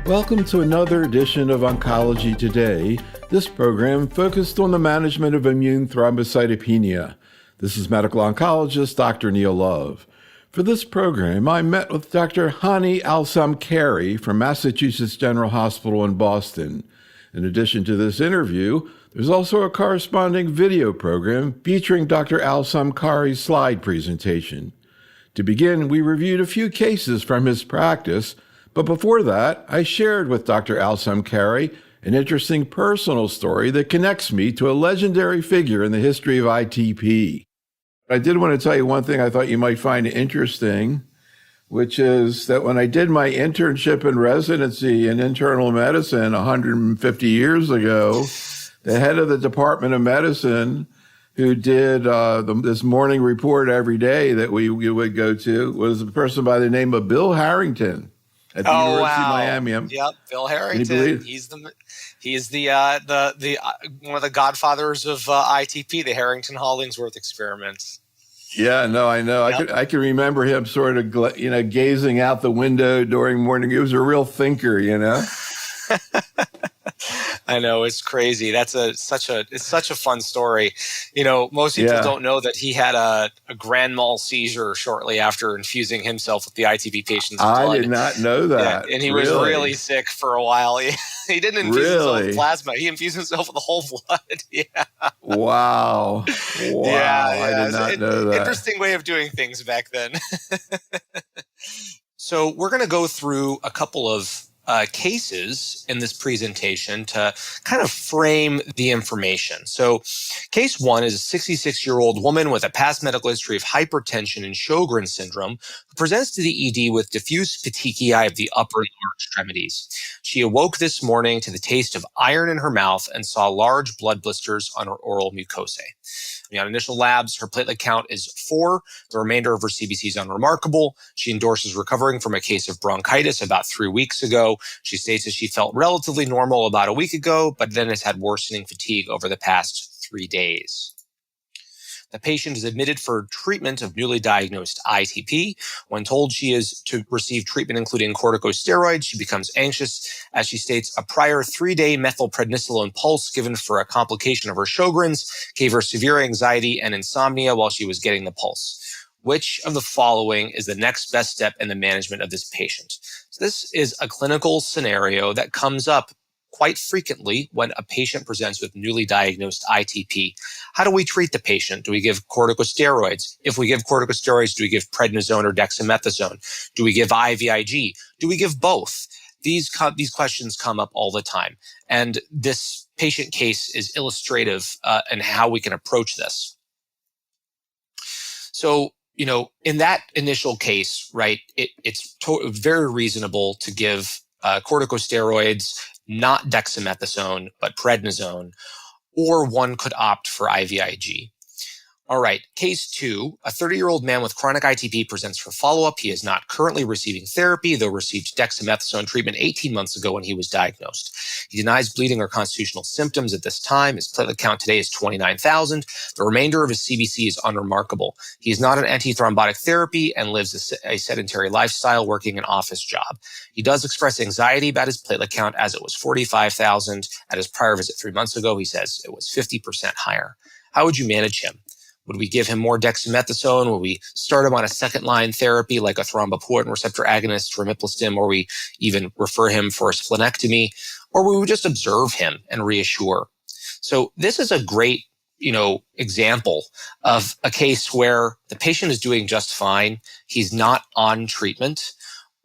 Welcome to another edition of Oncology Today. This program focused on the management of immune thrombocytopenia. This is medical oncologist Dr. Neil Love. For this program, I met with Dr. Hanny Al-Samkari from Massachusetts General Hospital in Boston. In addition to this interview, there's also a corresponding video program featuring Dr. Al-Samkari's slide presentation. To begin, we reviewed a few cases from his practice, but before that, I shared with Dr. Al-Samkari an interesting personal story that connects me to a legendary figure in the history of ITP. I did want to tell you one thing I thought you might find interesting, which is that when I did my internship and residency in internal medicine 150 years ago, the head of the Department of Medicine who did this morning report every day that we would go to was a person by the name of Bill Harrington at the University of Miami. Yep, Bill Harrington. He's the one of the godfathers of ITP, the Harrington-Hollingsworth experiments. Yeah, no, I know. Yep. I can remember him sort of, gazing out the window during morning. He was a real thinker, I know, it's crazy. It's such a fun story. Most people don't know that he had a grand mal seizure shortly after infusing himself with the ITP patient's blood. I did not know that. Yeah, and he was really sick for a while. He didn't infuse himself with plasma. He infused himself with the whole blood. Yeah. Wow. Yeah, I did not know that. Interesting way of doing things back then. So we're going to go through a couple of cases in this presentation to kind of frame the information. So case one is a 66-year-old woman with a past medical history of hypertension and Sjogren's syndrome who presents to the ED with diffuse petechiae of the upper and lower extremities. She awoke this morning to the taste of iron in her mouth and saw large blood blisters on her oral mucosae. On initial labs, her platelet count is 4. The remainder of her CBC is unremarkable. She endorses recovering from a case of bronchitis about 3 weeks ago. She states that she felt relatively normal about a week ago, but then has had worsening fatigue over the past 3 days. The patient is admitted for treatment of newly diagnosed ITP. When told she is to receive treatment including corticosteroids, she becomes anxious. As she states, a prior 3-day methylprednisolone pulse given for a complication of her Sjogren's gave her severe anxiety and insomnia while she was getting the pulse. Which of the following is the next best step in the management of this patient? So this is a clinical scenario that comes up quite frequently when a patient presents with newly diagnosed ITP. How do we treat the patient? Do we give corticosteroids? If we give corticosteroids, do we give prednisone or dexamethasone? Do we give IVIG? Do we give both? These questions come up all the time. And this patient case is illustrative in how we can approach this. So, in that initial case, right, it's very reasonable to give corticosteroids, not dexamethasone, but prednisone, or one could opt for IVIG. All right, case 2, a 30-year-old man with chronic ITP presents for follow-up. He is not currently receiving therapy, though received dexamethasone treatment 18 months ago when he was diagnosed. He denies bleeding or constitutional symptoms at this time. His platelet count today is 29,000. The remainder of his CBC is unremarkable. He is not on antithrombotic therapy and lives a sedentary lifestyle, working an office job. He does express anxiety about his platelet count as it was 45,000. At his prior visit 3 months ago, he says it was 50% higher. How would you manage him? Would we give him more dexamethasone? Would we start him on a second-line therapy like a thrombopoietin receptor agonist, trimiplastim, or we even refer him for a splenectomy? Or we would just observe him and reassure? So this is a great, example of a case where the patient is doing just fine. He's not on treatment.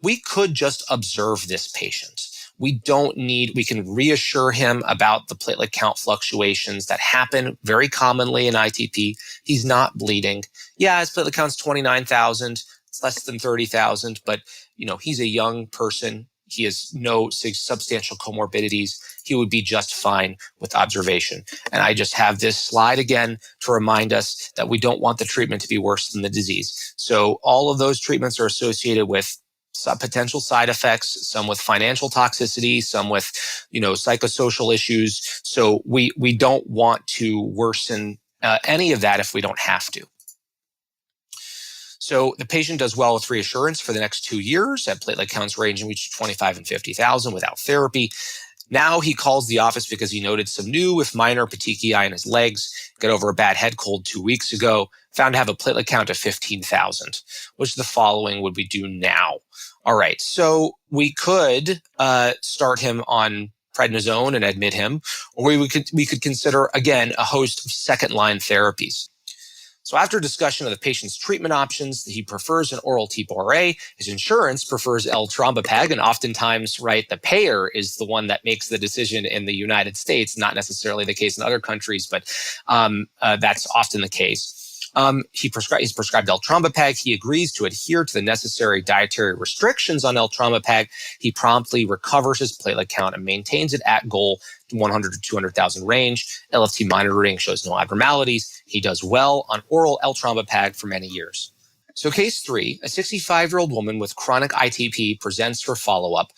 We could just observe this patient. We can reassure him about the platelet count fluctuations that happen very commonly in ITP. He's not bleeding. Yeah, his platelet count's 29,000. It's less than 30,000, but he's a young person. He has no substantial comorbidities. He would be just fine with observation. And I just have this slide again to remind us that we don't want the treatment to be worse than the disease. So all of those treatments are associated with some potential side effects, some with financial toxicity, some with, psychosocial issues. So we don't want to worsen any of that if we don't have to. So the patient does well with reassurance for the next 2 years at platelet counts ranging between 25 and 50,000 without therapy. Now he calls the office because he noted some new, if minor, petechiae in his legs, got over a bad head cold 2 weeks ago, found to have a platelet count of 15,000. Which the following would we do now? All right, so we could start him on prednisone and admit him, or we could consider, again, a host of second-line therapies. So after discussion of the patient's treatment options, he prefers an oral TPORA. His insurance prefers L-Trombopag, and oftentimes, right, the payer is the one that makes the decision in the United States, not necessarily the case in other countries, but that's often the case. He's prescribed L-Trombopag. He agrees to adhere to the necessary dietary restrictions on L-Trombopag. He promptly recovers his platelet count and maintains it at goal 100 to 200,000 range. LFT monitoring shows no abnormalities. He does well on oral L-Trombopag for many years. So case 3, a 65-year-old woman with chronic ITP presents for follow-up.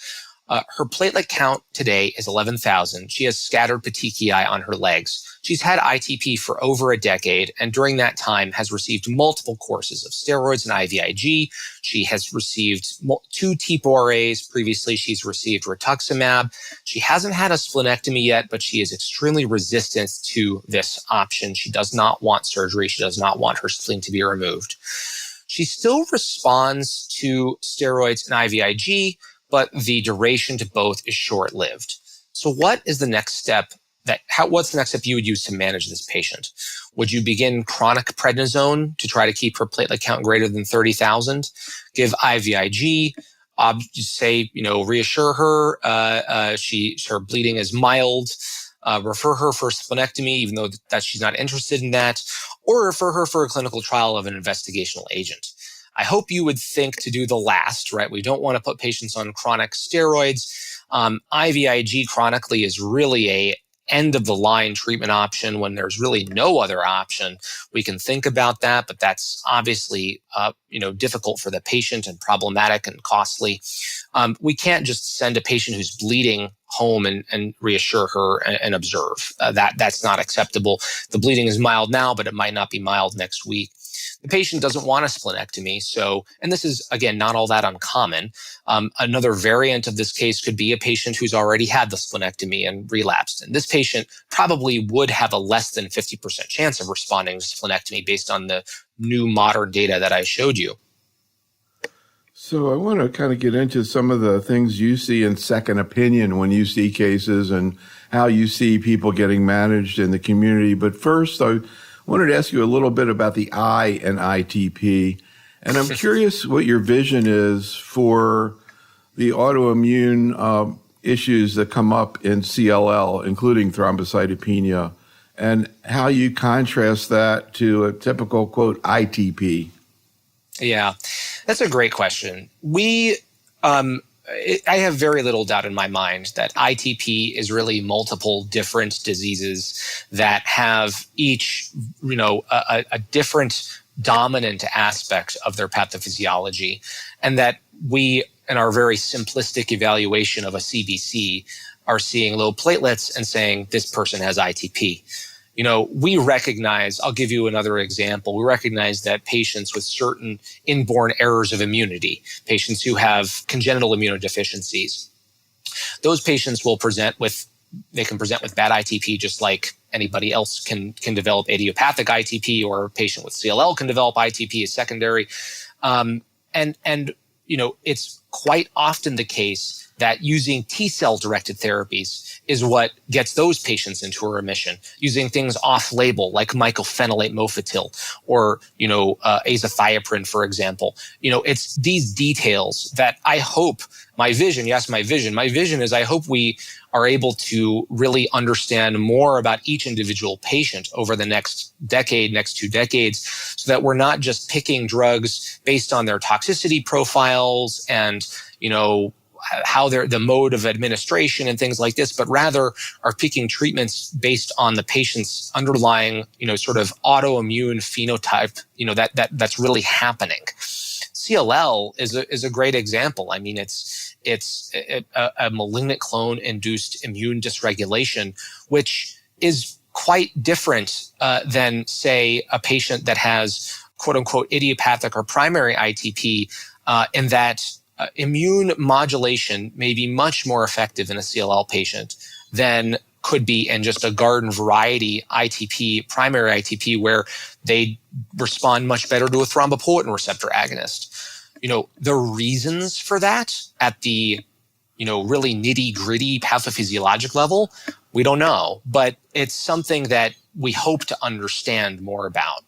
Her platelet count today is 11,000. She has scattered petechiae on her legs. She's had ITP for over a decade, and during that time has received multiple courses of steroids and IVIG. She has received 2 TPORAs. Previously, she's received rituximab. She hasn't had a splenectomy yet, but she is extremely resistant to this option. She does not want surgery. She does not want her spleen to be removed. She still responds to steroids and IVIG, but the duration to both is short-lived. So what is the next step what's the next step you would use to manage this patient? Would you begin chronic prednisone to try to keep her platelet count greater than 30,000? Give IVIG, say, reassure her, her bleeding is mild, refer her for splenectomy, even though that she's not interested in that, or refer her for a clinical trial of an investigational agent. I hope you would think to do the last, right? We don't want to put patients on chronic steroids. IVIG chronically is really a end of the line treatment option when there's really no other option. We can think about that, but that's obviously, difficult for the patient and problematic and costly. We can't just send a patient who's bleeding home and reassure her and observe. That's not acceptable. The bleeding is mild now, but it might not be mild next week. The patient doesn't want a splenectomy. So, and this is, again, not all that uncommon. Another variant of this case could be a patient who's already had the splenectomy and relapsed. And this patient probably would have a less than 50% chance of responding to splenectomy based on the new modern data that I showed you. So I want to kind of get into some of the things you see in second opinion when you see cases and how you see people getting managed in the community. But first, I wanted to ask you a little bit about the eye and ITP. And I'm curious what your vision is for the autoimmune issues that come up in CLL, including thrombocytopenia, and how you contrast that to a typical, quote, ITP. Yeah, that's a great question. I have very little doubt in my mind that ITP is really multiple different diseases that have each, a different dominant aspect of their pathophysiology, and that we, in our very simplistic evaluation of a CBC, are seeing low platelets and saying this person has ITP. We recognize, I'll give you another example. We recognize that patients with certain inborn errors of immunity, patients who have congenital immunodeficiencies, those patients will present with bad ITP just like anybody else can develop idiopathic ITP, or a patient with CLL can develop ITP as secondary. It's quite often the case that using T-cell directed therapies is what gets those patients into a remission, using things off-label like mycophenolate mofetil or, azathioprine, for example. It's these details that I hope my vision is I hope we are able to really understand more about each individual patient over the next decade, next 2 decades, so that we're not just picking drugs based on their toxicity profiles and, how the mode of administration and things like this, but rather are picking treatments based on the patient's underlying, sort of autoimmune phenotype, that's really happening. CLL is a great example. I mean, it's a malignant clone-induced immune dysregulation, which is quite different than, say, a patient that has quote unquote idiopathic or primary ITP, in that immune modulation may be much more effective in a CLL patient than could be in just a garden variety ITP, primary ITP, where they respond much better to a thrombopoietin receptor agonist. The reasons for that at the, really nitty gritty pathophysiologic level, we don't know, but it's something that we hope to understand more about.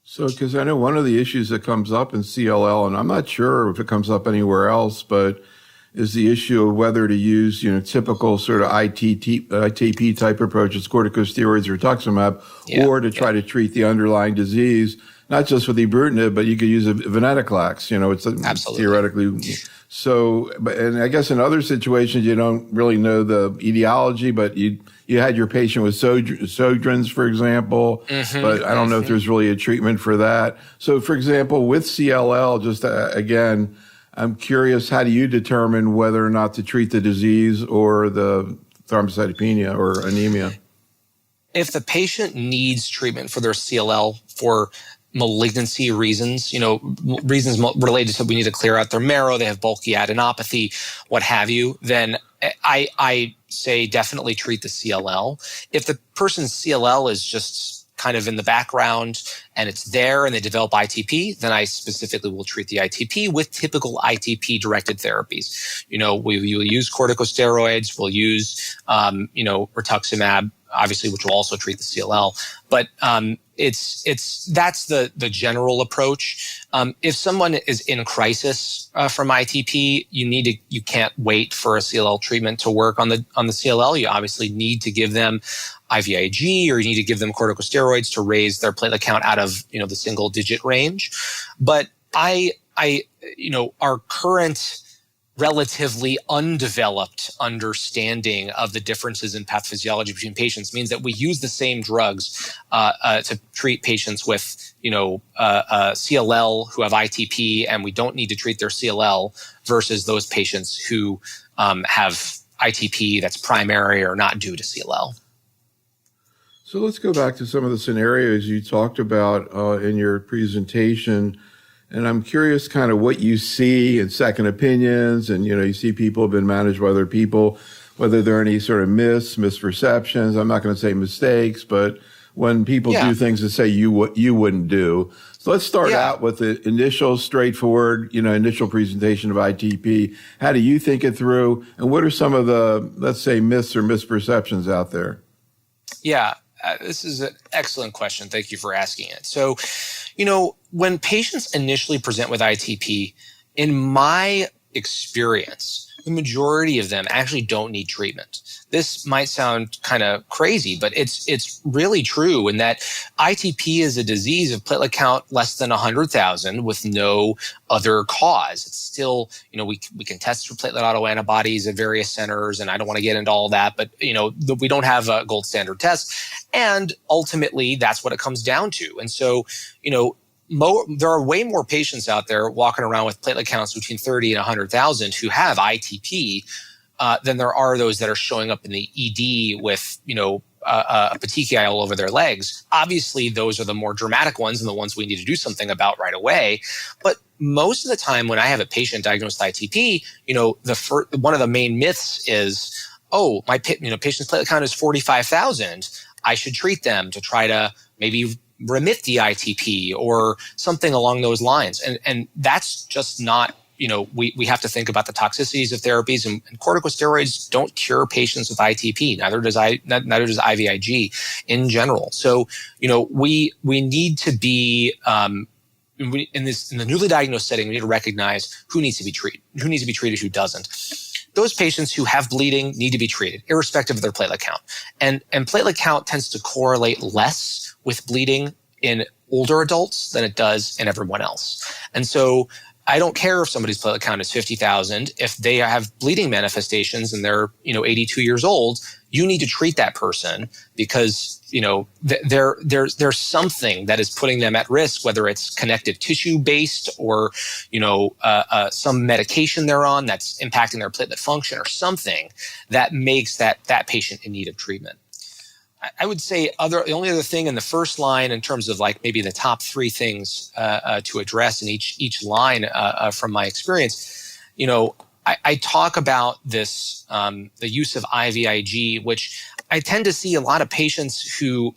So, because I know one of the issues that comes up in CLL, and I'm not sure if it comes up anywhere else, but is the issue of whether to use, typical sort of ITP type approaches, corticosteroids or rituximab, or to try to treat the underlying disease, not just with ibrutinib, but you could use venetoclax. It's Absolutely. Theoretically. So, and I guess in other situations, you don't really know the etiology, but you had your patient with Sjögren's, for example, but I don't know if there's really a treatment for that. So, for example, with CLL, just again, I'm curious, how do you determine whether or not to treat the disease or the thrombocytopenia or anemia? If the patient needs treatment for their CLL for malignancy reasons, reasons related to we need to clear out their marrow, they have bulky adenopathy, what have you, then I say definitely treat the CLL. If the person's CLL is just kind of in the background and it's there and they develop ITP, then I specifically will treat the ITP with typical ITP directed therapies. We will use corticosteroids, we'll use, rituximab, obviously, which will also treat the CLL. But that's the general approach. If someone is in crisis from ITP, you can't wait for a CLL treatment to work on the CLL. You obviously need to give them IVIG, or you need to give them corticosteroids to raise their platelet count out of the single digit range. But our current relatively undeveloped understanding of the differences in pathophysiology between patients means that we use the same drugs to treat patients with CLL who have ITP, and we don't need to treat their CLL versus those patients who have ITP that's primary or not due to CLL. So let's go back to some of the scenarios you talked about in your presentation. And I'm curious kind of what you see in second opinions, and, you see people have been managed by other people, whether there are any sort of misperceptions. I'm not going to say mistakes, but when people do things that say you wouldn't do. So let's start out with the initial straightforward, initial presentation of ITP. How do you think it through? And what are some of the, let's say, myths or misperceptions out there? Yeah. This is an excellent question. Thank you for asking it. So, when patients initially present with ITP, in my experience, the majority of them actually don't need treatment. This might sound kind of crazy, but it's really true in that ITP is a disease of platelet count less than 100,000 with no other cause. It's still, we can test for platelet autoantibodies at various centers, and I don't want to get into all that, but, we don't have a gold standard test. And ultimately, that's what it comes down to. And so, there are way more patients out there walking around with platelet counts between 30 and 100,000 who have ITP than there are those that are showing up in the ED with, a petechiae all over their legs. Obviously, those are the more dramatic ones and the ones we need to do something about right away. But most of the time when I have a patient diagnosed with ITP, one of the main myths is, my patient's platelet count is 45,000. I should treat them to try to maybe remit the ITP or something along those lines. And that's just not, we have to think about the toxicities of therapies, and corticosteroids don't cure patients with ITP. Neither does IVIG in general. So, we need to be, in the newly diagnosed setting, we need to recognize who needs to be treated, who doesn't. Those patients who have bleeding need to be treated, irrespective of their platelet count. And platelet count tends to correlate less with bleeding in older adults than it does in everyone else. And so I don't care if somebody's platelet count is 50,000. If they have bleeding manifestations and they're, 82 years old, you need to treat that person because, there's something that is putting them at risk, whether it's connective tissue based or, some medication they're on that's impacting their platelet function or something that makes that patient in need of treatment. I would say the only other thing in the first line in terms of like maybe the top three things to address in each line from my experience, I talk about this, the use of IVIG, which I tend to see a lot of patients who,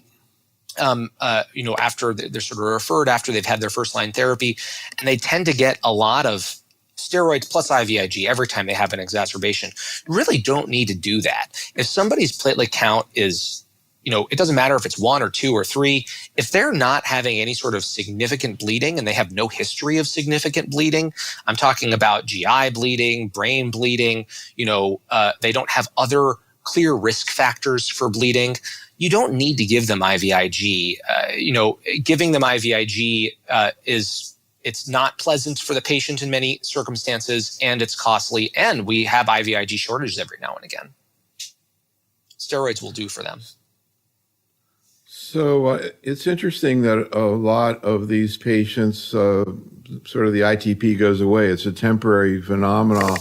after they're sort of referred after they've had their first line therapy, and they tend to get a lot of steroids plus IVIG every time they have an exacerbation. You really don't need to do that. If somebody's platelet count is, it doesn't matter if it's 1 or 2 or 3. If they're not having any sort of significant bleeding and they have no history of significant bleeding, I'm talking about GI bleeding, brain bleeding, they don't have other clear risk factors for bleeding, you don't need to give them IVIG. Giving them IVIG it's not pleasant for the patient in many circumstances, and it's costly, and we have IVIG shortages every now and again. Steroids will do for them. So it's interesting that a lot of these patients, sort of the ITP goes away. It's a temporary phenomenon.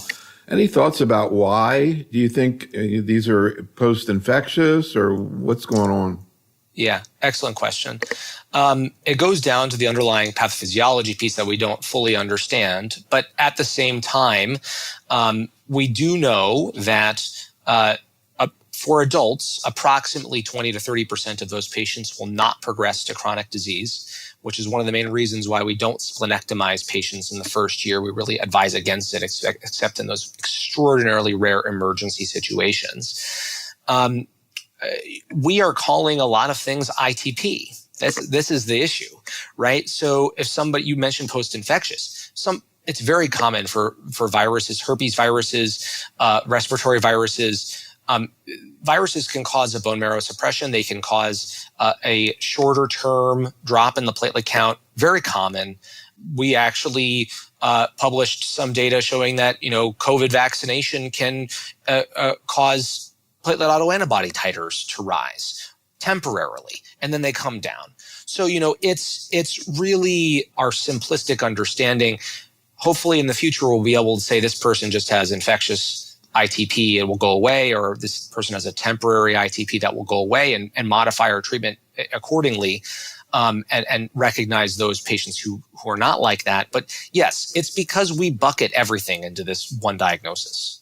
Any thoughts about why? Do you think these are post-infectious, or what's going on? Yeah, excellent question. It goes down to the underlying pathophysiology piece that we don't fully understand. But at the same time, we do know that for adults, approximately 20 to 30% of those patients will not progress to chronic disease, which is one of the main reasons why we don't splenectomize patients in the first year. We really advise against it, except in those extraordinarily rare emergency situations. We are calling a lot of things ITP. This is the issue, right? So if you mentioned post-infectious, it's very common for viruses, herpes viruses, respiratory viruses. Viruses can cause a bone marrow suppression. They can cause a shorter term drop in the platelet count. Very common. We actually published some data showing that, COVID vaccination can cause platelet autoantibody titers to rise temporarily, and then they come down. So, it's really our simplistic understanding. Hopefully in the future, we'll be able to say this person just has infectious ITP, it will go away, or this person has a temporary ITP that will go away, and modify our treatment accordingly, and recognize those patients who are not like that. But yes, it's because we bucket everything into this one diagnosis.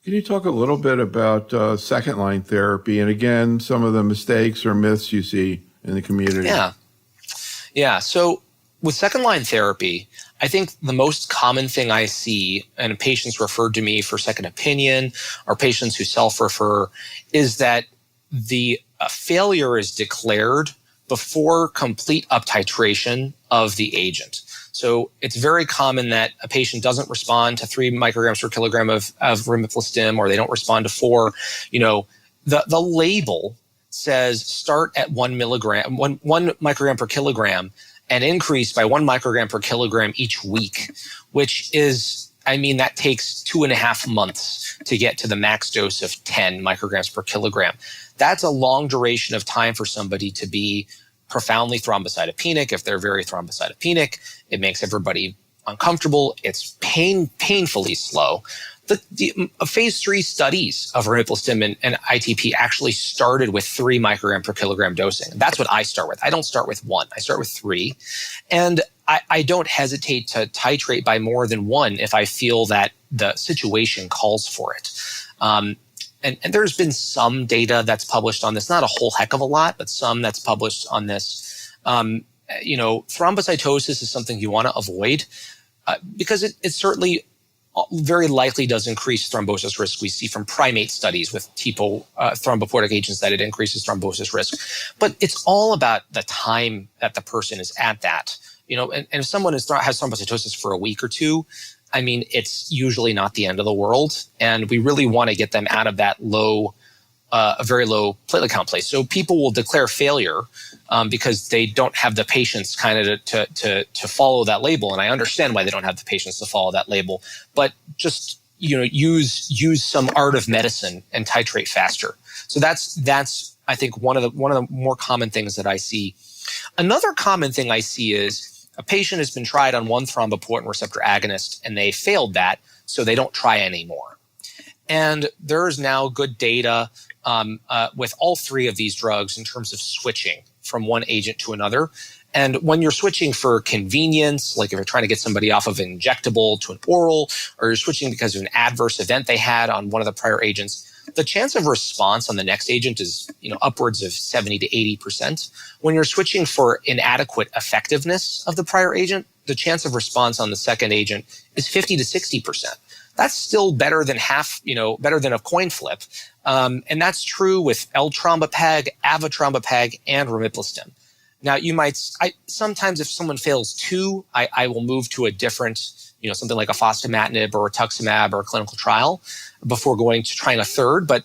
Can you talk a little bit about second-line therapy, and again, some of the mistakes or myths you see in the community? Yeah. So with second-line therapy, I think the most common thing I see, and patients referred to me for second opinion, or patients who self-refer, is that the failure is declared before complete uptitration of the agent. So it's very common that a patient doesn't respond to 3 micrograms per kilogram of rimiplostim, or they don't respond to 4. The label says start at 1 microgram per kilogram, and increase by 1 microgram per kilogram each week, which is, that takes 2.5 months to get to the max dose of 10 micrograms per kilogram. That's a long duration of time for somebody to be profoundly thrombocytopenic. If they're very thrombocytopenic, it makes everybody uncomfortable. It's painfully slow. The phase 3 studies of rimiplostim and ITP actually started with 3 microgram per kilogram dosing. That's what I start with. I don't start with 1. I start with 3. And I don't hesitate to titrate by more than 1 if I feel that the situation calls for it. And there's been some data that's published on this, not a whole heck of a lot, but some that's published on this. Thrombocytosis is something you want to avoid because it certainly very likely does increase thrombosis risk. We see from primate studies with TPO thrombopoietic agents that it increases thrombosis risk. But it's all about the time that the person is at that. And if someone has thrombocytosis for a week or 2, it's usually not the end of the world. And we really want to get them out of that a very low platelet count place. So people will declare failure because they don't have the patience kind of to follow that label. And I understand why they don't have the patience to follow that label. But just use some art of medicine and titrate faster. So that's I think one of the more common things that I see. Another common thing I see is a patient has been tried on one thrombopoietin receptor agonist and they failed that, so they don't try anymore. And there is now good data with all three of these drugs in terms of switching from one agent to another. And when you're switching for convenience, like if you're trying to get somebody off of an injectable to an oral, or you're switching because of an adverse event they had on one of the prior agents, the chance of response on the next agent is, upwards of 70 to 80%. When you're switching for inadequate effectiveness of the prior agent, the chance of response on the second agent is 50 to 60%. That's still better than better than a coin flip. And that's true with L-Trombopag, Avatrombopag, and Romiplastim. Now, sometimes if someone fails two, I will move to a different, something like a fostamatinib or rituximab or a clinical trial before going to trying a third. But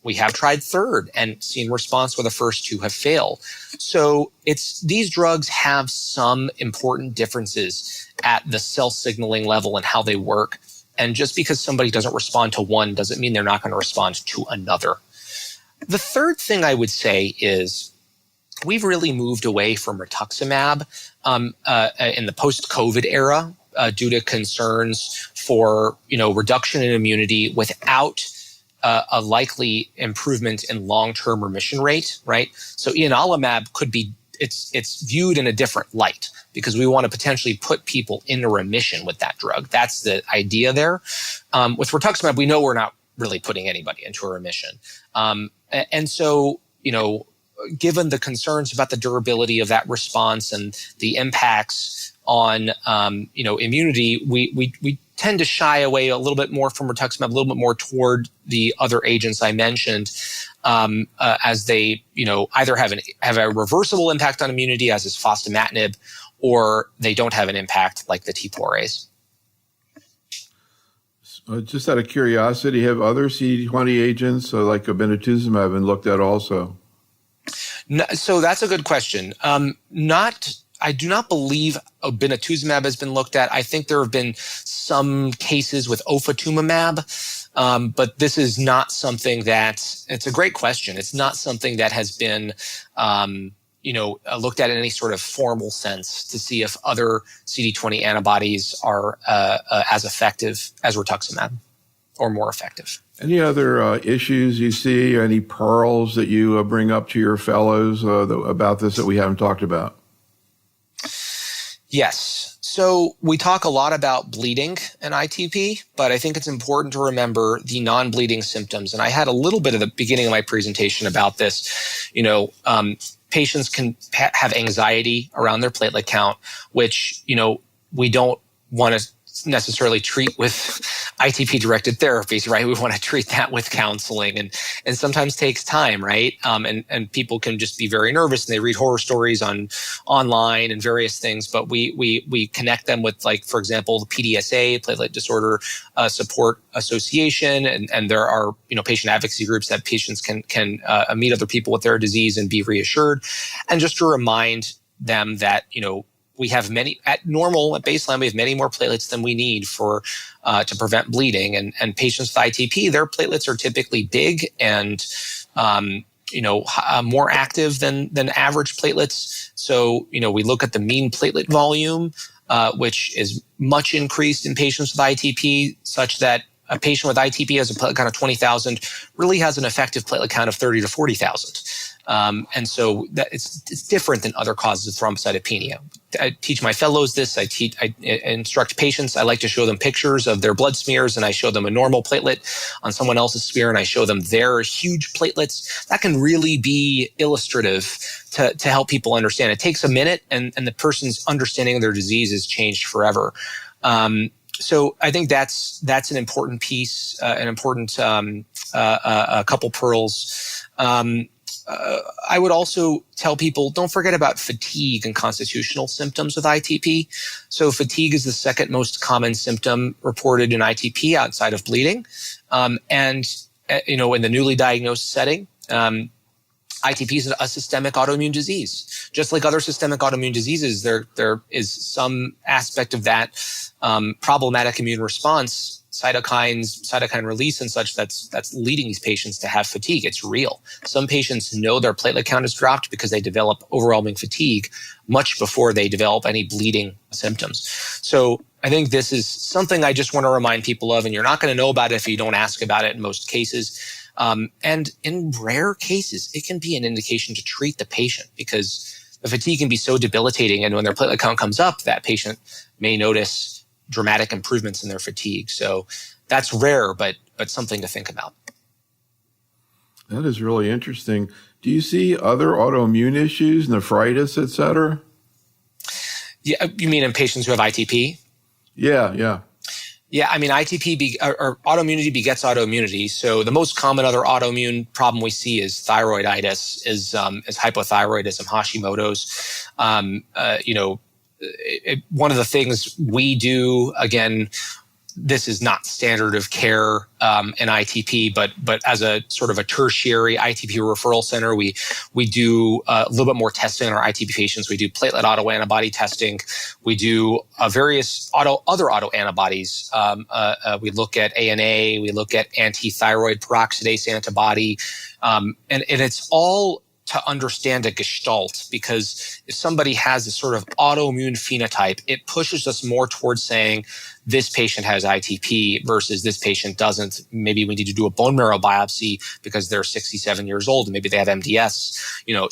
we have tried third and seen response where the first two have failed. So these drugs have some important differences at the cell signaling level and how they work. And just because somebody doesn't respond to one doesn't mean they're not going to respond to another. The third thing I would say is we've really moved away from rituximab in the post-COVID era due to concerns for reduction in immunity without a likely improvement in long-term remission rate, right? So ianalumab could be it's viewed in a different light because we want to potentially put people into remission with that drug. That's the idea there. With rituximab, we know we're not really putting anybody into a remission, and so given the concerns about the durability of that response and the impacts on immunity, we tend to shy away a little bit more from rituximab, a little bit more toward the other agents I mentioned, as they either have a reversible impact on immunity, as is fostamatinib, or they don't have an impact like the TPORAs. Just out of curiosity, have other CD20 agents like obinutuzumab been looked at also? No, so that's a good question. I do not believe obinutuzumab has been looked at. I think there have been some cases with ofatumumab, but this is not something it's a great question. It's not something that has been, looked at in any sort of formal sense to see if other CD20 antibodies are as effective as rituximab or more effective. Any other issues you see, any pearls that you bring up to your fellows about this that we haven't talked about? Yes. So we talk a lot about bleeding in ITP, but I think it's important to remember the non-bleeding symptoms. And I had a little bit at the beginning of my presentation about this. Patients can have anxiety around their platelet count, which, we don't want to necessarily treat with ITP-directed therapies, right? We want to treat that with counseling, and sometimes takes time, right? And people can just be very nervous and they read horror stories online and various things. But we connect them with, like, for example, the PDSA, Platelet Disorder Support Association, and there are patient advocacy groups that patients can meet other people with their disease and be reassured, and just to remind them that we have at baseline, we have many more platelets than we need to prevent bleeding. And patients with ITP, their platelets are typically big and, more active than average platelets. So, we look at the mean platelet volume, which is much increased in patients with ITP, such that a patient with ITP has a platelet count of 20,000 really has an effective platelet count of 30 to 40,000. And so that it's different than other causes of thrombocytopenia. I teach my fellows this. I instruct patients. I like to show them pictures of their blood smears, and I show them a normal platelet on someone else's smear, and I show them their huge platelets. That can really be illustrative to help people understand. It takes a minute, and the person's understanding of their disease is changed forever. So I think that's an important piece, an important a couple pearls. I would also tell people, don't forget about fatigue and constitutional symptoms with ITP. So fatigue is the second most common symptom reported in ITP outside of bleeding. And in the newly diagnosed setting, ITP is a systemic autoimmune disease. Just like other systemic autoimmune diseases, there is some aspect of that problematic immune response, cytokine release and such, that's leading these patients to have fatigue. It's real. Some patients know their platelet count has dropped because they develop overwhelming fatigue much before they develop any bleeding symptoms. So I think this is something I just want to remind people of, and you're not going to know about it if you don't ask about it in most cases. And in rare cases, it can be an indication to treat the patient because the fatigue can be so debilitating. And when their platelet count comes up, that patient may notice dramatic improvements in their fatigue. So that's rare, but something to think about. That is really interesting. Do you see other autoimmune issues, nephritis, et cetera? Yeah, you mean in patients who have ITP? Yeah. Yeah, I mean, ITP or autoimmunity begets autoimmunity. So the most common other autoimmune problem we see is thyroiditis, is hypothyroidism, Hashimoto's. One of the things we do, again, this is not standard of care in ITP, but as a sort of a tertiary ITP referral center, we do a little bit more testing on our ITP patients. We do platelet autoantibody testing. We do various other autoantibodies. We look at ANA. We look at anti-thyroid peroxidase antibody, and it's all to understand a gestalt, because if somebody has a sort of autoimmune phenotype, it pushes us more towards saying this patient has ITP versus this patient doesn't. Maybe we need to do a bone marrow biopsy because they're 67 years old and maybe they have MDS.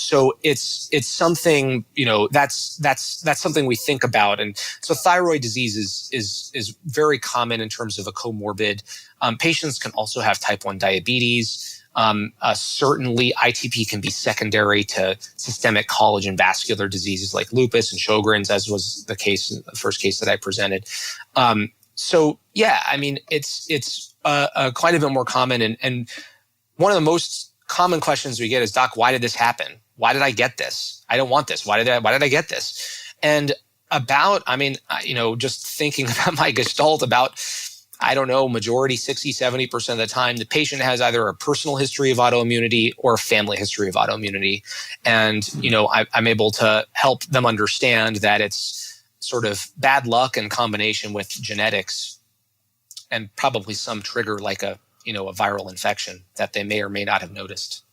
So it's something, that's something we think about. And so thyroid disease is very common in terms of a comorbid. Patients can also have type 1 diabetes. Certainly ITP can be secondary to systemic collagen vascular diseases like lupus and Sjogren's, as was the case in the first case that I presented. So yeah, I mean, it's quite a bit more common. And one of the most common questions we get is, Doc, why did this happen? Why did I get this? I don't want this. Why did I get this? And just thinking about my gestalt, majority 60, 70% of the time, the patient has either a personal history of autoimmunity or a family history of autoimmunity. And, I'm able to help them understand that it's sort of bad luck in combination with genetics and probably some trigger like a viral infection that they may or may not have noticed.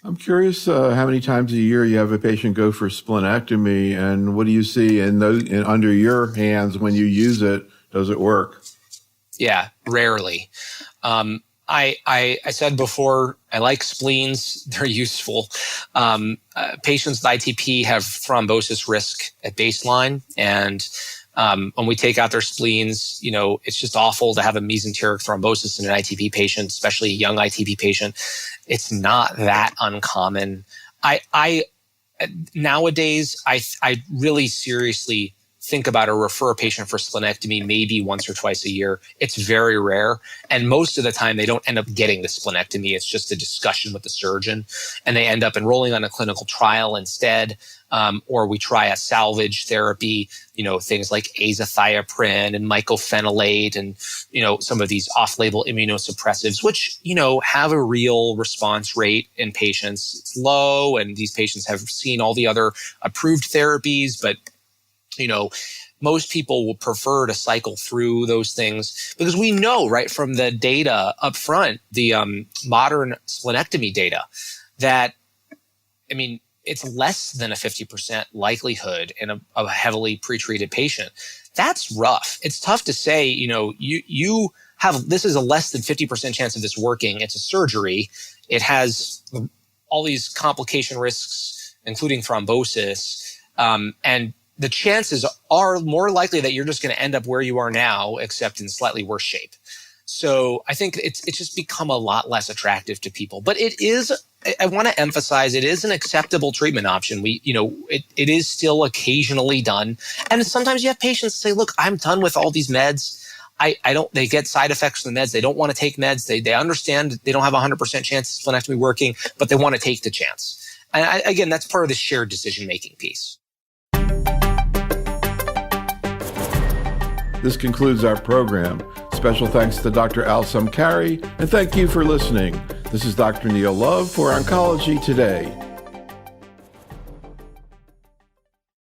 I'm curious how many times a year you have a patient go for splenectomy, and what do you see under your hands when you use it? Does it work? Yeah, rarely. I said before, I like spleens. They're useful. Patients with ITP have thrombosis risk at baseline. And when we take out their spleens, it's just awful to have a mesenteric thrombosis in an ITP patient, especially a young ITP patient. It's not that uncommon. Nowadays, I really seriously think about or refer a patient for splenectomy maybe once or twice a year. It's very rare. And most of the time, they don't end up getting the splenectomy. It's just a discussion with the surgeon. And they end up enrolling on a clinical trial instead. Or we try a salvage therapy, things like azathioprine and mycophenolate and, some of these off-label immunosuppressives, which, have a real response rate in patients. It's low, and these patients have seen all the other approved therapies, but most people will prefer to cycle through those things because we know, right, from the data up front, the modern splenectomy data, that, it's less than a 50% likelihood in a heavily pretreated patient. That's rough. It's tough to say, you have, this is a less than 50% chance of this working. It's a surgery. It has all these complication risks, including thrombosis, and the chances are more likely that you're just going to end up where you are now, except in slightly worse shape. So I think it's just become a lot less attractive to people. But it is, I want to emphasize, it is an acceptable treatment option. It is still occasionally done. And sometimes you have patients say, look, I'm done with all these meds. They get side effects from the meds. They don't want to take meds. They understand they don't have a 100% chance of splenectomy working, but they want to take the chance. And again, that's part of the shared decision-making piece. This concludes our program. Special thanks to Dr. Al-Samkari, and thank you for listening. This is Dr. Neil Love for Oncology Today.